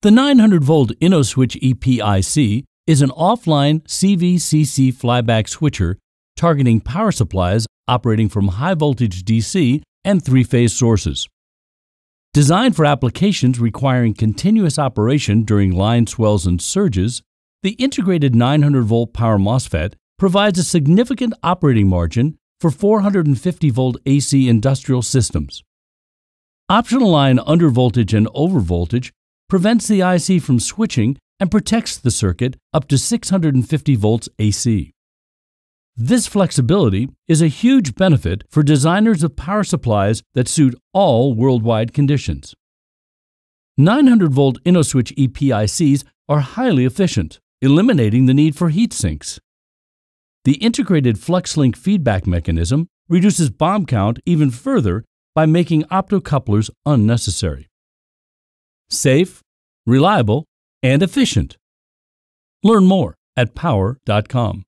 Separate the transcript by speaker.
Speaker 1: The 900-volt InnoSwitch EPIC is an offline CVCC flyback switcher targeting power supplies operating from high-voltage DC and three-phase sources. Designed for applications requiring continuous operation during line swells and surges, the integrated 900-volt power MOSFET provides a significant operating margin for 450-volt AC industrial systems. Optional line undervoltage and overvoltage prevents the IC from switching and protects the circuit up to 650 volts AC. This flexibility is a huge benefit for designers of power supplies that suit all worldwide conditions. 900-volt InnoSwitch EPICs are highly efficient, eliminating the need for heat sinks. The integrated FluxLink feedback mechanism reduces bomb count even further by making optocouplers unnecessary. Safe, reliable, and efficient. Learn more at power.com.